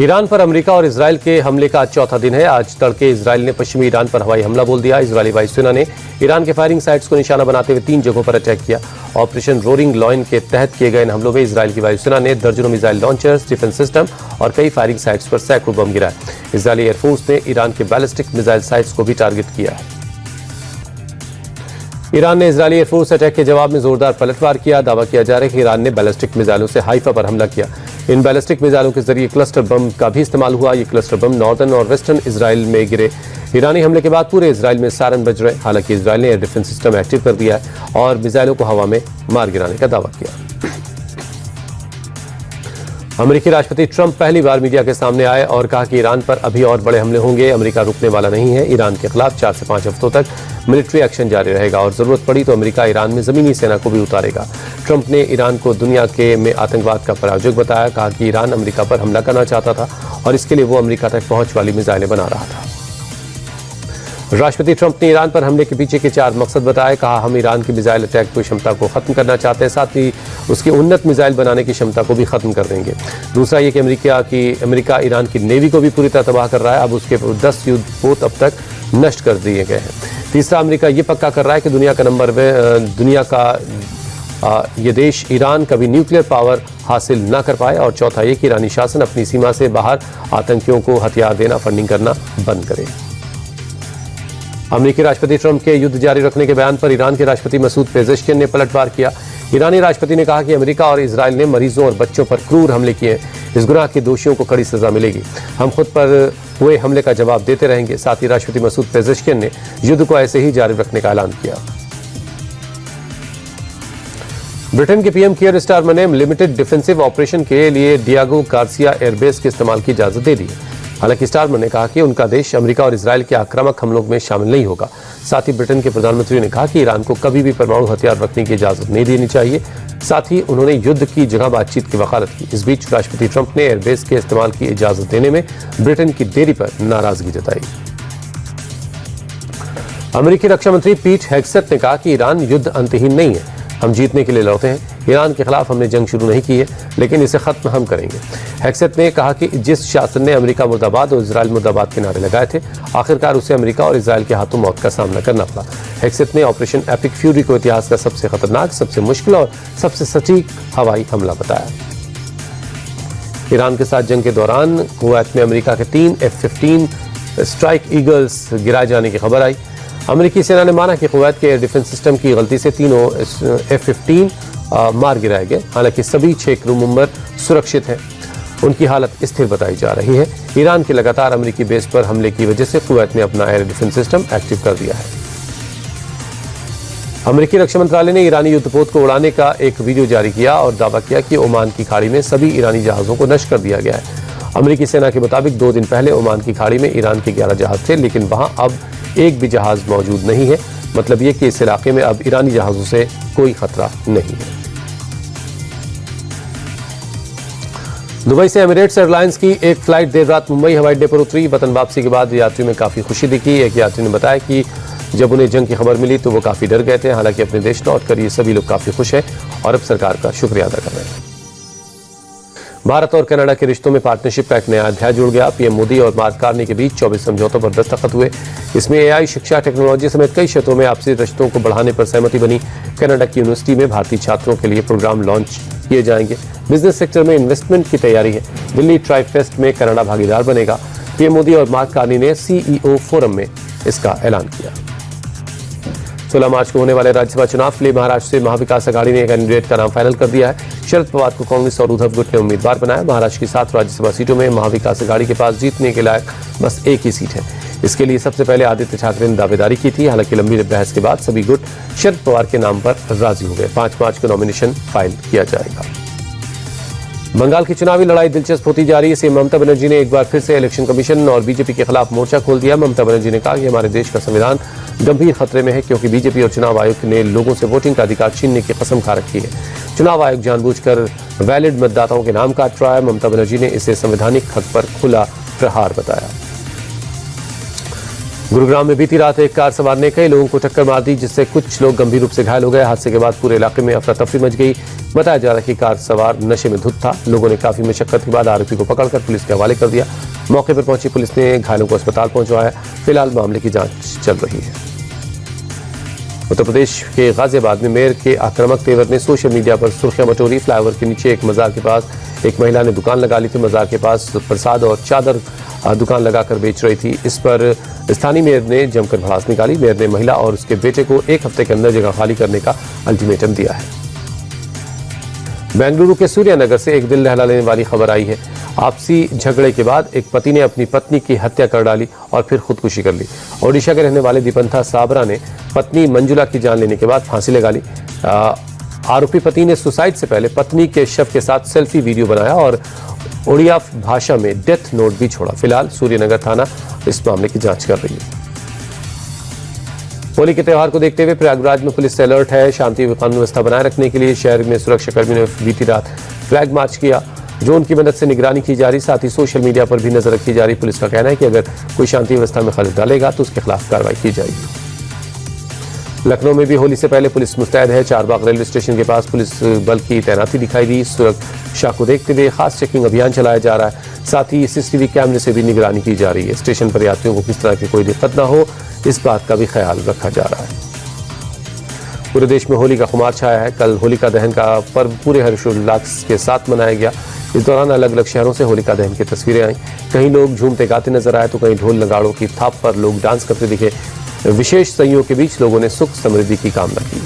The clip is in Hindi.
ईरान पर अमेरिका और इजरायल के हमले का आज चौथा दिन है। आज तड़के इजरायल ने पश्चिमी ईरान पर हवाई हमला बोल दिया। इजरायली वायुसेना ने ईरान के फायरिंग साइट्स को निशाना बनाते हुए 3 जगहों पर अटैक किया। ऑपरेशन रोरिंग लॉयन के तहत किए गए इन हमलों में इजरायल की वायुसेना ने दर्जनों मिसाइल लॉन्चर्स, डिफेंस सिस्टम और कई फायरिंग साइट्स पर सैकड़ों बम गिराए। इजरायली एयरफोर्स ने ईरान के बैलिस्टिक मिसाइल साइट्स को भी टारगेट किया है। ईरान ने इजरायली एयरफोर्स अटैक के जवाब में जोरदार पलटवार किया। दावा किया जा रहा है कि ईरान ने बैलिस्टिक मिसाइलों से हाइफा पर हमला किया। इन बैलिस्टिक मिसाइलों के जरिए क्लस्टर बम का भी इस्तेमाल हुआ। ये क्लस्टर बम नॉर्दर्न और वेस्टर्न इजराइल में गिरे। ईरानी हमले के बाद पूरे इजराइल में सायरन बज रहे। हालांकि इजराइल ने एयर डिफेंस सिस्टम एक्टिव कर दिया है और मिसाइलों को हवा में मार गिराने का दावा किया। अमेरिकी राष्ट्रपति ट्रंप पहली बार मीडिया के सामने आए और कहा कि ईरान पर अभी और बड़े हमले होंगे। अमेरिका रुकने वाला नहीं है। ईरान के खिलाफ 4 से 5 हफ्तों तक मिलिट्री एक्शन जारी रहेगा और जरूरत पड़ी तो अमेरिका ईरान में जमीनी सेना को भी उतारेगा। ट्रंप ने ईरान को दुनिया के में आतंकवाद का प्रायोजक बताया। कहा कि ईरान अमेरिका पर हमला करना चाहता था और इसके लिए वो अमेरिका तक पहुंच वाली मिसाइलें बना रहा था। राष्ट्रपति ट्रंप ने ईरान पर हमले के पीछे के 4 मकसद बताए। कहा, हम ईरान की मिसाइल अटैक की क्षमता को खत्म करना चाहते हैं, साथ ही उसकी उन्नत मिसाइल बनाने की क्षमता को भी खत्म कर देंगे। दूसरा ये कि अमेरिका ईरान की नेवी को भी पूरी तरह तबाह कर रहा है। अब उसके 10 युद्धपोत अब तक नष्ट कर दिए गए हैं। तीसरा, अमेरिका ये पक्का कर रहा है कि दुनिया का ये देश ईरान कभी न्यूक्लियर पावर हासिल न कर पाए। और चौथा ये कि ईरानी शासन अपनी सीमा से बाहर आतंकियों को हथियार देना, फंडिंग करना बंद करे। अमेरिकी राष्ट्रपति ट्रंप के युद्ध जारी रखने के बयान पर ईरान के राष्ट्रपति मसूद पेजेश्कियान ने पलटवार किया। ईरानी राष्ट्रपति ने कहा कि अमेरिका और इजरायल ने मरीजों और बच्चों पर क्रूर हमले किए। इस गुनाह के दोषियों को कड़ी सजा मिलेगी। हम खुद पर हुए हमले का जवाब देते रहेंगे। साथ ही राष्ट्रपति मसूद पेजेश्कियान ने युद्ध को ऐसे ही जारी रखने का ऐलान किया। ब्रिटेन के पीएम कियर स्टारमर ने लिमिटेड डिफेंसिव ऑपरेशन के लिए डियागो गार्सिया एयरबेस के इस्तेमाल की इजाजत दे दी है। हालांकि स्टारमर ने कहा कि उनका देश अमेरिका और इजरायल के आक्रामक हमलों में शामिल नहीं होगा। साथ ही ब्रिटेन के प्रधानमंत्री ने कहा कि ईरान को कभी भी परमाणु हथियार रखने की इजाजत नहीं देनी चाहिए। साथ ही उन्होंने युद्ध की जगह बातचीत की वकालत की। इस बीच राष्ट्रपति ट्रंप ने एयरबेस के इस्तेमाल की इजाजत देने में ब्रिटेन की देरी पर नाराजगी जताई। अमेरिकी रक्षा मंत्री पीट हेग्सेथ ने कहा कि ईरान युद्ध अंतहीन नहीं है। हम जीतने के लिए लड़ते हैं। ईरान के खिलाफ हमने जंग शुरू नहीं की है, लेकिन इसे खत्म हम करेंगे। हेग्सेथ ने कहा कि जिस शासन ने अमेरिका मुर्दाबाद और इजरायल मुर्दाबाद के नारे लगाए थे, आखिरकार उसे अमेरिका और इजरायल के हाथों मौत का सामना करना पड़ा। हेग्सेथ ने ऑपरेशन एपिक फ्यूरी को इतिहास का सबसे खतरनाक, सबसे मुश्किल और सबसे सटीक हवाई हमला बताया। ईरान के साथ जंग के दौरान कुवैत में अमेरिका के 3 F-15 स्ट्राइक ईगल्स गिराए जाने की खबर आई। अमेरिकी सेना ने माना कि कुवैत के एयर डिफेंस सिस्टम की गलती से तीनों F-15 मार गिराए गए। हालांकि सभी 6 क्रू मेंबर सुरक्षित हैं। उनकी हालत स्थिर बताई जा रही है। ईरान के लगातार अमेरिकी बेस पर हमले की वजह से कुवैत ने अपना एयर डिफेंस सिस्टम एक्टिव कर दिया है। अमेरिकी रक्षा मंत्रालय ने ईरानी युद्धपोत को उड़ाने का एक वीडियो जारी किया और दावा किया कि ओमान की खाड़ी में सभी ईरानी जहाजों को नष्ट कर दिया गया है। अमेरिकी सेना के मुताबिक 2 दिन पहले ओमान की खाड़ी में ईरान के 11 जहाज थे, लेकिन वहां अब एक भी जहाज मौजूद नहीं है। मतलब ये कि इस इलाके में अब ईरानी जहाजों से कोई खतरा नहीं है। दुबई से एमिरेट्स एयरलाइंस की एक फ्लाइट देर रात मुंबई हवाई अड्डे पर उतरी। वतन वापसी के बाद यात्रियों में काफी खुशी दिखी। एक यात्री ने बताया कि जब उन्हें जंग की खबर मिली तो वो काफी डर गए थे। हालांकि अपने देश लौटकर ये सभी लोग काफी खुश हैं और अब सरकार का शुक्रिया अदा कर रहे हैं। भारत और कनाडा के रिश्तों में पार्टनरशिप का एक नया अध्याय जुड़ गया। पीएम मोदी और मार्क कार्नी के बीच 24 समझौतों पर दस्तखत हुए। इसमें एआई, शिक्षा, टेक्नोलॉजी समेत कई क्षेत्रों में आपसी रिश्तों को बढ़ाने पर सहमति बनी। कनाडा की यूनिवर्सिटी में भारतीय छात्रों के लिए प्रोग्राम लॉन्च किए जाएंगे। बिजनेस सेक्टर में इन्वेस्टमेंट की तैयारी है। दिल्ली ट्राइब फेस्ट में कनाडा भागीदार बनेगा। पीएम मोदी और मार्क कार्नी ने सीईओ फोरम में इसका ऐलान किया। 16 मार्च को होने वाले राज्यसभा चुनाव के लिए महाराष्ट्र से महाविकास अघाड़ी ने कैंडिडेट का नाम फाइनल कर दिया है। शरद पवार को कांग्रेस और उद्धव गुट ने उम्मीदवार बनाया। महाराष्ट्र की 7 राज्यसभा सीटों में महाविकास अघाड़ी के पास जीतने के लायक बस एक ही सीट है। इसके लिए सबसे पहले आदित्य ठाकरे ने दावेदारी की थी। हालांकि लंबी बहस के बाद सभी गुट शरद पवार के नाम पर राजी हो गए। 5 मार्च को नॉमिनेशन फाइल किया जाएगा। बंगाल की चुनावी लड़ाई दिलचस्प होती जा रही है। सीएम ममता बनर्जी ने एक बार फिर से इलेक्शन कमीशन और बीजेपी के खिलाफ मोर्चा खोल दिया। ममता बनर्जी ने कहा कि हमारे देश का संविधान गंभीर खतरे में है, क्योंकि बीजेपी और चुनाव आयोग ने लोगों से वोटिंग का अधिकार छीनने की कसम खा रखी है। चुनाव आयोग जानबूझकर वैलिड मतदाताओं के नाम काट रहा है। ममता बनर्जी ने इसे संवैधानिक हक पर खुला प्रहार बताया। गुरुग्राम में बीती रात एक कार सवार ने कई लोगों को टक्कर मार दी, जिससे कुछ लोग गंभीर रूप से घायल हो गए। हादसे के बाद पूरे इलाके में अफरा तफरी मच गई। बताया जा रहा है कि कार सवार नशे में धुत था। लोगों ने काफी मशक्कत के बाद आरोपी को पकड़कर पुलिस के हवाले कर दिया। मौके पर पहुंची पुलिस ने घायलों को अस्पताल पहुंचवाया। फिलहाल मामले की जांच चल रही है। उत्तर प्रदेश के गाजियाबाद में मेयर के आक्रामक तेवर ने सोशल मीडिया पर सुर्खियां बटोरी। फ्लाईओवर के नीचे एक मजार के पास एक महिला ने दुकान लगा ली थी। मजार के पास प्रसाद और चादर दुकान लगाकर बेच रही थी। इस पर स्थानीय मेयर ने जमकर भड़ास निकाली। मेयर ने महिला और उसके बेटे को एक हफ्ते के अंदर जगह खाली करने का अल्टीमेटम दिया है। बेंगलुरु के सूर्यनगर से एक दिल दहला लेने वाली खबर आई है। आपसी झगड़े के बाद एक पति ने अपनी पत्नी की हत्या कर डाली और फिर खुदकुशी कर ली। ओडिशा के रहने वाले दीपंथा साबरा ने पत्नी मंजुला की जान लेने के बाद फांसी लगा ली। आरोपी पति ने सुसाइड से पहले पत्नी के शव के साथ सेल्फी वीडियो बनाया और ओडिया भाषा में डेथ नोट भी छोड़ा। फिलहाल सूर्यनगर थाना इस मामले की जांच कर रही है। होली के त्यौहार को देखते हुए प्रयागराज में पुलिस अलर्ट है। शांति व कानून व्यवस्था बनाए रखने के लिए शहर में सुरक्षा कर्मियों ने बीती रात फ्लैग मार्च किया। ड्रोन की मदद से निगरानी की जा रही, साथ ही सोशल मीडिया पर भी नजर रखी जा रही। पुलिस का कहना है कि अगर कोई शांति व्यवस्था में खलल डालेगा तो उसके खिलाफ कार्रवाई की जाएगी। लखनऊ में भी होली से पहले पुलिस मुस्तैद है। चारबाग रेलवे स्टेशन के पास पुलिस बल की तैनाती दिखाई दी। सुरक्षा को देखते हुए खास चेकिंग अभियान चलाया जा रहा है। साथ ही सीसीटीवी कैमरे से भी निगरानी की जा रही है। स्टेशन पर यात्रियों को किस तरह की कोई दिक्कत न हो, इस बात का भी ख्याल रखा जा रहा है। पूरे देश में होली का खुमार छाया है। कल होलिका दहन का पर्व पूरे हर्षोल्लास के साथ मनाया गया। इस दौरान अलग अलग शहरों से होलिका दहन की तस्वीरें आई। कहीं लोग झूमते गाते नजर आए तो कहीं ढोल नगाड़ों की थाप पर लोग डांस करते दिखे। विशेष संयोग के बीच लोगों ने सुख समृद्धि की कामना की।